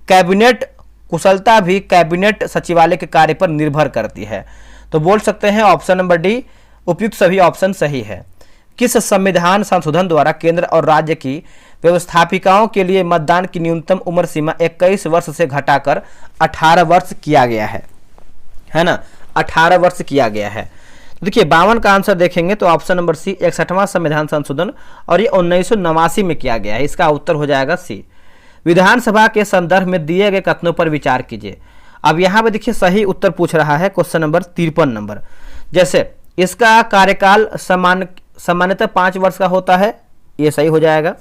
Speaker 1: कैबिनेट कुशलता भी कैबिनेट सचिवालय के कार्य पर निर्भर करती है। तो बोल सकते हैं ऑप्शन नंबर डी, उपयुक्त सभी ऑप्शन सही है। किस संविधान संशोधन द्वारा केंद्र और राज्य की व्यवस्थापिकाओं के लिए मतदान की न्यूनतम उम्र सीमा 21 वर्ष से घटाकर 18 वर्ष किया गया है ना, 18 वर्ष किया गया है। तो देखिए 52 का आंसर देखेंगे तो ऑप्शन नंबर सी 61वां संविधान संशोधन, और ये 1989 में किया गया है। इसका उत्तर हो जाएगा सी। विधानसभा के संदर्भ में दिए गए कथनों पर विचार कीजिए। अब यहाँ पे देखिए सही उत्तर पूछ रहा है क्वेश्चन नंबर 53 नंबर। जैसे इसका कार्यकाल सामान्यतः 5 वर्ष का होता है, ये सही हो जाएगा।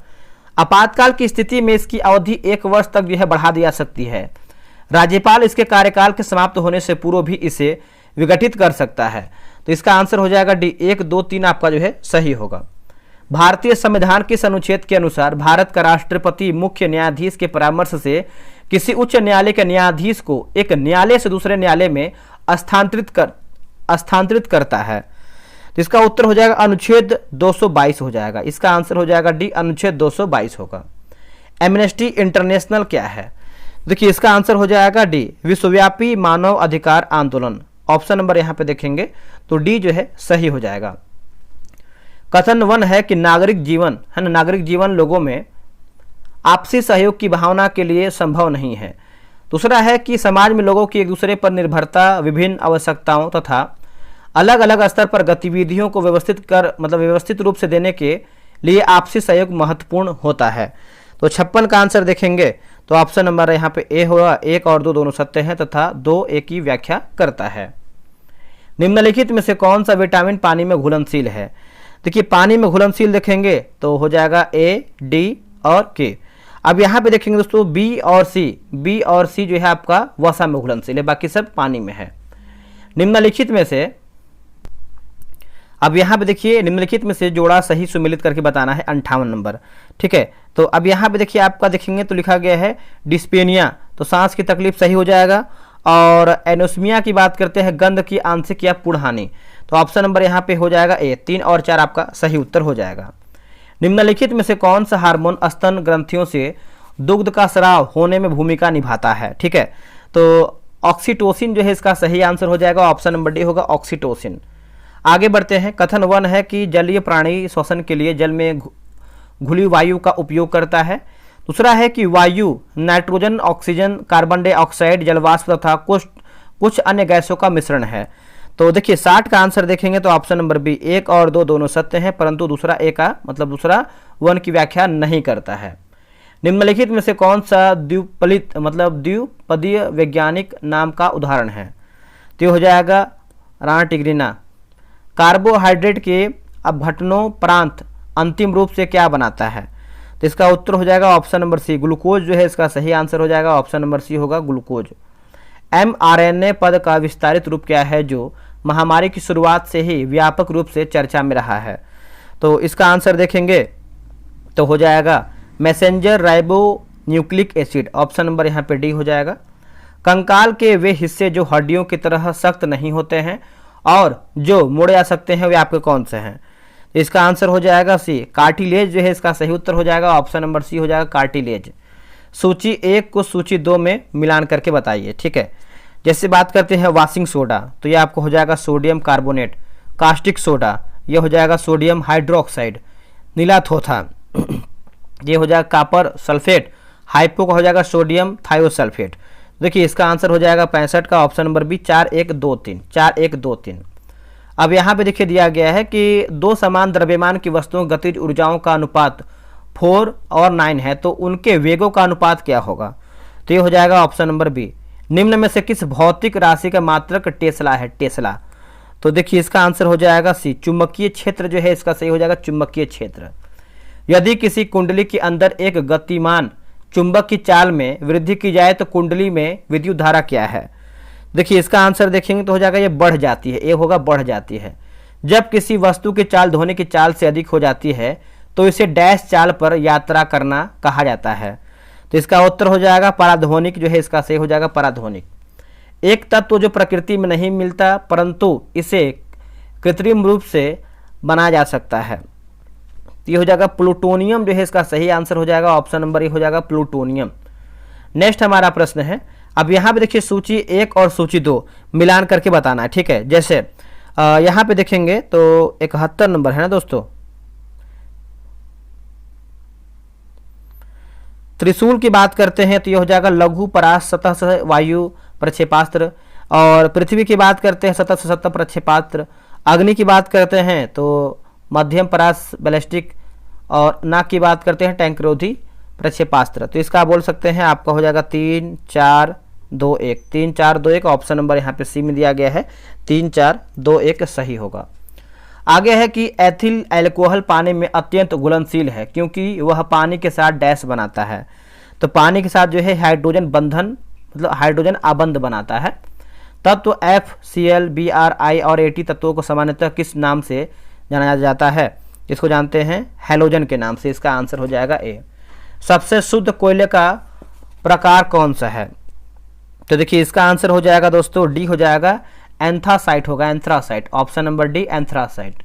Speaker 1: आपातकाल की स्थिति में इसकी अवधि 1 वर्ष तक जो है बढ़ा दी जा सकती है। राज्यपाल इसके कार्यकाल के समाप्त होने से पूर्व भी इसे विघटित कर सकता है। तो इसका आंसर हो जाएगा डी, 1, 2, 3 आपका जो है सही होगा। भारतीय संविधान किस अनुच्छेद के अनुसार भारत का राष्ट्रपति मुख्य न्यायाधीश के परामर्श से किसी उच्च न्यायालय के न्यायाधीश को एक न्यायालय से दूसरे न्यायालय में स्थानांतरित करता है? तो इसका उत्तर हो जाएगा अनुच्छेद 222 हो जाएगा। इसका आंसर हो जाएगा डी, अनुच्छेद 222 होगा। एमनेस्टी इंटरनेशनल क्या है? देखिए इसका आंसर हो जाएगा डी, विश्वव्यापी मानव अधिकार आंदोलन। ऑप्शन नंबर यहाँ पे देखेंगे तो डी जो है सही हो जाएगा। कथन 1 है कि नागरिक जीवन लोगों में आपसी सहयोग की भावना के लिए संभव नहीं है। दूसरा है कि समाज में लोगों की एक दूसरे पर निर्भरता विभिन्न आवश्यकताओं तथा अलग अलग स्तर पर गतिविधियों को व्यवस्थित रूप से देने के लिए आपसी सहयोग महत्वपूर्ण होता है। तो 56 का आंसर देखेंगे तो ऑप्शन नंबर यहाँ पे ए होगा। 1 और 2 दोनों सत्य हैं तथा 2 ए की व्याख्या करता है। निम्नलिखित में से कौन सा विटामिन पानी में घुलनशील है? देखिए पानी में घुलनशील देखेंगे तो हो जाएगा ए, डी और के। अब यहाँ पे देखेंगे दोस्तों बी और सी जो है आपका वसा में घुलनशील है, बाकी सब पानी में है। निम्नलिखित में से अब यहाँ पे देखिए निम्नलिखित में से जोड़ा सही सुमेलित करके बताना है 58 नंबर। ठीक है, तो अब यहाँ पे देखिए आपका देखेंगे तो लिखा गया है डिस्पेनिया, तो सांस की तकलीफ सही हो जाएगा। और एनोस्मिया की बात करते हैं गंध की आंशिक या पूर्ण हानि, तो ऑप्शन नंबर यहाँ पे हो जाएगा ए। 3 और 4 आपका सही उत्तर हो जाएगा। निम्नलिखित में से कौन सा हार्मोन स्तन ग्रंथियों से दुग्ध का स्राव होने में भूमिका निभाता है? ठीक है, तो ऑक्सीटोसिन जो है इसका सही आंसर हो जाएगा। ऑप्शन नंबर डी होगा ऑक्सीटोसिन। आगे बढ़ते हैं। कथन 1 है कि जलीय प्राणी श्वसन के लिए जल में घुली वायु का उपयोग करता है। दूसरा है कि वायु नाइट्रोजन, ऑक्सीजन, कार्बन डाइऑक्साइड, जलवाष्प तथा कुछ अन्य गैसों का मिश्रण है। तो देखिए 60 का आंसर देखेंगे तो ऑप्शन नंबर बी 1 और 2 दोनों सत्य हैं, परंतु दूसरा ए का दूसरा 1 की व्याख्या नहीं करता है। निम्नलिखित में से कौन सा द्विपदीय वैज्ञानिक नाम का उदाहरण है? तो हो जाएगा रानटिग्रिना। कार्बोहाइड्रेट के अपघटनोपरांत अंतिम रूप से क्या बनाता है? तो इसका उत्तर हो जाएगा ऑप्शन नंबर सी, ग्लूकोज जो है इसका सही आंसर हो जाएगा। ऑप्शन नंबर सी होगा ग्लूकोज। mRNA पद का विस्तारित रूप क्या है जो महामारी की शुरुआत से ही व्यापक रूप से चर्चा में रहा है? तो इसका आंसर देखेंगे तो हो जाएगा messenger ribo nucleic acid. Option number यहाँ पे डी हो जाएगा। कंकाल के वे हिस्से जो हड्डियों की तरह सख्त नहीं होते हैं और जो मुड़े आ सकते हैं वे आपके कौन से हैं? इसका आंसर हो जाएगा सी, कार्टिलेज जो है इसका सही उत्तर हो जाएगा। ऑप्शन नंबर सी हो जाएगा कार्टिलेज। सूची 1 को सूची 2 में मिलान करके बताइए। ठीक है, जैसे बात करते हैं वाशिंग सोडा, तो ये आपको हो जाएगा सोडियम कार्बोनेट। कास्टिक सोडा ये हो जाएगा सोडियम हाइड्रोक्साइड। नीलाथोथा ये हो जाएगा कापर सल्फेट। हाइपो का हो जाएगा सोडियम थायोसल्फेट। देखिए इसका आंसर हो जाएगा 65 का। Option number B 4123। अब यहाँ पे देखिए दिया गया है कि 2 समान द्रव्यमान की वस्तुओं गतिज ऊर्जाओं का अनुपात 4 और 9 है, तो उनके वेगों का अनुपात क्या होगा? तो ये हो जाएगा ऑप्शन नंबर बी। निम्न में से किस भौतिक राशि का मात्रक टेस्ला है? टेस्ला। तो देखिए इसका आंसर हो जाएगा सी, चुंबकीय क्षेत्र जो है इसका सही हो जाएगा चुंबकीय क्षेत्र। यदि किसी कुंडली के अंदर एक गतिमान चुंबक की चाल में वृद्धि की जाए तो कुंडली में विद्युत धारा क्या है? देखिए इसका आंसर देखेंगे तो हो जाएगा ये बढ़ जाती है। ए होगा बढ़ जाती है। जब किसी वस्तु की चाल ध्वनि की चाल से अधिक हो जाती है तो इसे डैश चाल पर यात्रा करना कहा जाता है। तो इसका उत्तर हो जाएगा पराध्वनिक, जो है इसका सही हो जाएगा पराध्वनिक। एक तत्व जो प्रकृति में नहीं मिलता परंतु इसे कृत्रिम रूप से बनाया जा सकता है, तो ये हो जाएगा प्लूटोनियम, जो है इसका सही आंसर हो जाएगा ऑप्शन नंबर ए हो जाएगा प्लूटोनियम। नेक्स्ट हमारा प्रश्न है, अब यहाँ पे देखिए सूची 1 और सूची 2 मिलान करके बताना है, ठीक है। जैसे यहाँ पे देखेंगे तो 71 नंबर है ना दोस्तों, त्रिशूल की बात करते हैं तो ये हो जाएगा लघु परास सतह से वायु प्रक्षेपास्त्र, और पृथ्वी की बात करते हैं सतह से सतह प्रक्षेपास्त्र, अग्नि की बात करते हैं तो मध्यम परास बैलिस्टिक, और नाक की बात करते हैं टैंकरोधी प्रक्षेपास्त्र। तो इसका बोल सकते हैं आपका हो जाएगा 3 4 2 1, 3 4 2 1 ऑप्शन नंबर यहाँ पे सी में दिया गया है, 3 4 2 1 सही होगा। आगे है कि एथिल एल्कोहल पानी में अत्यंत घुलनशील है क्योंकि वह पानी के साथ डैश बनाता है। तो पानी के साथ जो है हाइड्रोजन बंधन मतलब हाइड्रोजन आबंध बनाता है। तत्व FCl, Br, I और At तत्वों को सामान्यतः किस नाम से जाना जाता है? इसको जानते हैं हैलोजन के नाम से। इसका आंसर हो जाएगा ए। सबसे शुद्ध कोयले का प्रकार कौन सा है? तो देखिए इसका आंसर हो जाएगा दोस्तों डी हो जाएगा, एंथ्रासाइट होगा, anthracite, option number D anthracite.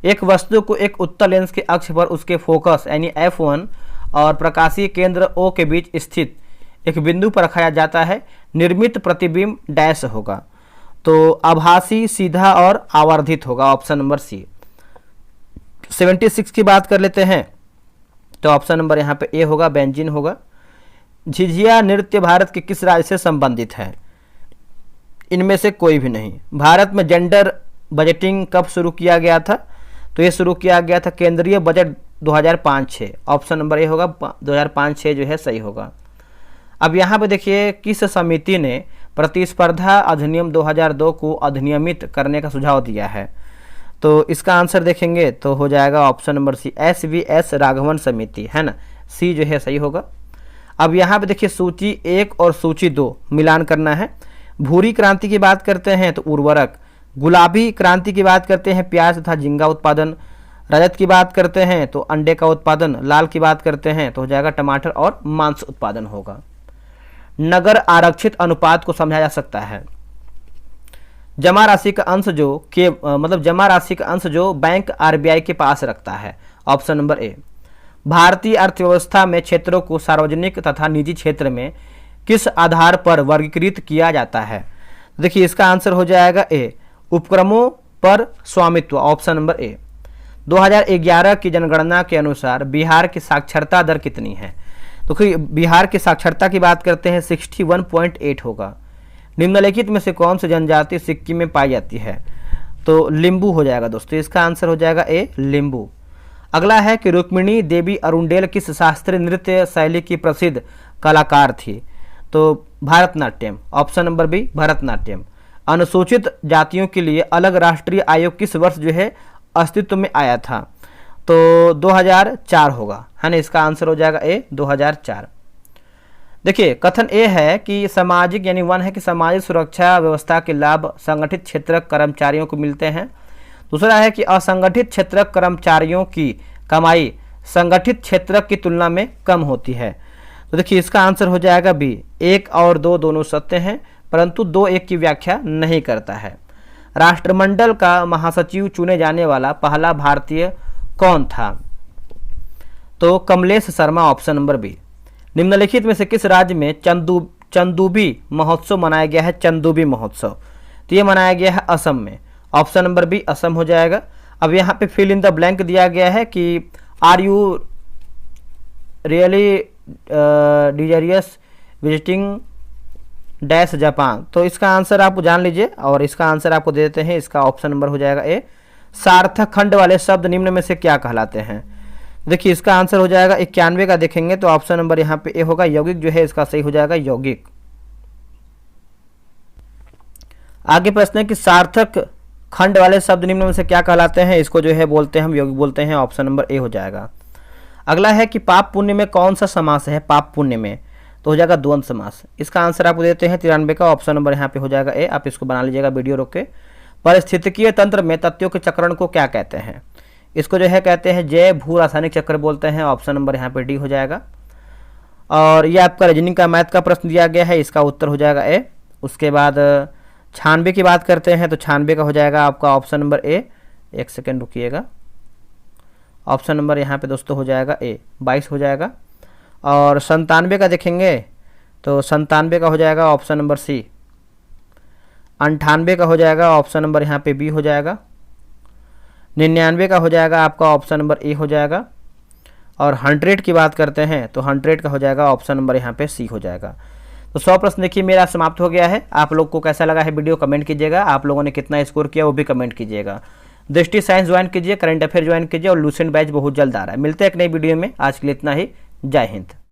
Speaker 1: एक वस्तु को एक उत्तल लेंस के अक्ष पर उसके फोकस यानी F1 और प्रकाशीय केंद्र O के बीच स्थित एक बिंदु पर रखा जाता है। निर्मित प्रतिबिंब डैश होगा, तो आभासी, सीधा और आवर्धित होगा, ऑप्शन नंबर सी। 76 की बात कर लेते हैं तो ऑप्शन नंबर यहाँ पे ए होगा, बेंजीन होगा। झिझिया नृत्य भारत के किस राज्य से संबंधित है? इनमें से कोई भी नहीं। भारत में जेंडर बजटिंग कब शुरू किया गया था? तो ये शुरू किया गया था केंद्रीय बजट 2005-06, ऑप्शन नंबर ए होगा, 2005-06 जो है सही होगा। अब यहाँ पे देखिए किस समिति ने प्रतिस्पर्धा अधिनियम 2002 को अधिनियमित करने का सुझाव दिया है? तो इसका आंसर देखेंगे तो हो जाएगा option number C, SVS Raghavan समिति, है ना, सी जो है सही होगा। अब यहाँ पे देखिए सूची 1 और सूची 2 मिलान करना है। भूरी क्रांति की बात करते हैं तो उर्वरक, गुलाबी क्रांति की बात करते हैं प्याज तथा झींगा उत्पादन, रजत की बात करते हैं तो अंडे का उत्पादन, लाल की बात करते हैं तो हो जाएगा टमाटर और मांस उत्पादन होगा। नगर आरक्षित अनुपात को समझा जा सकता है। जमा राशि का अंश जो जमा राशि का अंश जो बैंक RBI के पास रखता है, ऑप्शन नंबर ए। भारतीय अर्थव्यवस्था में क्षेत्रों को सार्वजनिक तथा निजी क्षेत्र में किस आधार पर वर्गीकृत किया जाता है? देखिए इसका आंसर हो जाएगा ए, उपक्रमों पर स्वामित्व, ऑप्शन नंबर ए। 2011 की जनगणना के अनुसार बिहार की साक्षरता दर कितनी है? तो बिहार की साक्षरता की बात करते हैं 61.8 होगा। निम्नलिखित में से कौन सी जनजाति सिक्किम में पाई जाती है? तो लिंबू हो जाएगा दोस्तों, इसका आंसर हो जाएगा ए, लिंबू। अगला है कि रुक्मिणी देवी अरुंडेल किस शास्त्रीय नृत्य शैली की प्रसिद्ध कलाकार थी? तो Bharatanatyam, option number B Bharatanatyam. अनुसूचित जातियों के लिए अलग राष्ट्रीय आयोग किस वर्ष जो है अस्तित्व में आया था? तो 2004 होगा, है ना, इसका आंसर हो जाएगा ए, 2004। देखिए कथन ए है कि सामाजिक यानी 1 है कि सामाजिक सुरक्षा व्यवस्था के लाभ संगठित क्षेत्र कर्मचारियों को मिलते हैं। दूसरा है कि असंगठित क्षेत्र कर्मचारियों की कमाई संगठित क्षेत्र की तुलना में कम होती है। तो देखिए इसका आंसर हो जाएगा बी, 1 और 2 दोनों सत्य हैं परंतु 2 1 की व्याख्या नहीं करता है। राष्ट्रमंडल का महासचिव चुने जाने वाला पहला भारतीय कौन था? तो Kamlesh Sharma, option number B. निम्नलिखित में से किस राज्य में चंदूबी महोत्सव मनाया गया है? चंदूबी महोत्सव, तो ये मनाया गया है असम में, ऑप्शन नंबर बी असम हो जाएगा। अब यहाँ पे फिल इन द ब्लैंक दिया गया है कि are you really desirous visiting dash Japan, तो इसका आंसर आप जान लीजिए और इसका आंसर आपको दे देते हैं। इसका ऑप्शन नंबर हो जाएगा ए। सार्थक खंड वाले शब्द निम्न में से क्या कहलाते हैं? देखिए इसका आंसर हो जाएगा 91 का देखेंगे तो ऑप्शन नंबर यहाँ पे ए होगा, यौगिक जो है इसका सही हो जाएगा यौगिक। आगे प्रश्न है कि सार्थक खंड वाले शब्द निम्न में से क्या कहलाते हैं? इसको जो है बोलते हैं हम यौगिक बोलते हैं, ऑप्शन नंबर ए हो जाएगा। अगला है कि पाप पुण्य में कौन सा समास है? पाप पुण्य में तो हो जाएगा द्वंद्व समास। इसका आंसर आपको देते हैं 93 का, ऑप्शन नंबर यहाँ पे हो जाएगा ए। आप इसको बना लीजिएगा वीडियो रोक के। पारिस्थितिकीय तंत्र में तत्वों के चक्रण को क्या कहते हैं? इसको जो है कहते हैं जैव भू रासायनिक चक्र बोलते हैं। ऑप्शन नंबर यहाँ पे डी हो जाएगा। और ये आपका रीजनिंग का मैथ का प्रश्न दिया गया है, इसका उत्तर हो जाएगा ए। उसके बाद 96 की बात करते हैं तो 96 का हो जाएगा आपका ऑप्शन नंबर ए। एक सेकेंड रुकिएगा, ऑप्शन नंबर यहाँ पे दोस्तों हो जाएगा ए, 22 हो जाएगा। और 97 का देखेंगे तो 97 का हो जाएगा ऑप्शन नंबर सी। 98 का हो जाएगा ऑप्शन नंबर यहाँ पे बी हो जाएगा। 99 का हो जाएगा आपका ऑप्शन नंबर ए हो जाएगा। और 100 की बात करते हैं तो 100 का हो जाएगा ऑप्शन नंबर यहाँ पे सी हो जाएगा। तो 100 प्रश्न देखिए मेरा समाप्त हो गया है। आप लोग को कैसा लगा है वीडियो कमेंट कीजिएगा। आप लोगों ने कितना स्कोर किया वो भी कमेंट कीजिएगा। दृष्टि साइंस ज्वाइन कीजिए, करंट अफेयर ज्वाइन कीजिए और लूसेंट बैच बहुत जल्द आ रहा है। मिलते हैं एक नई वीडियो में। आज के लिए इतना ही। जय हिंद।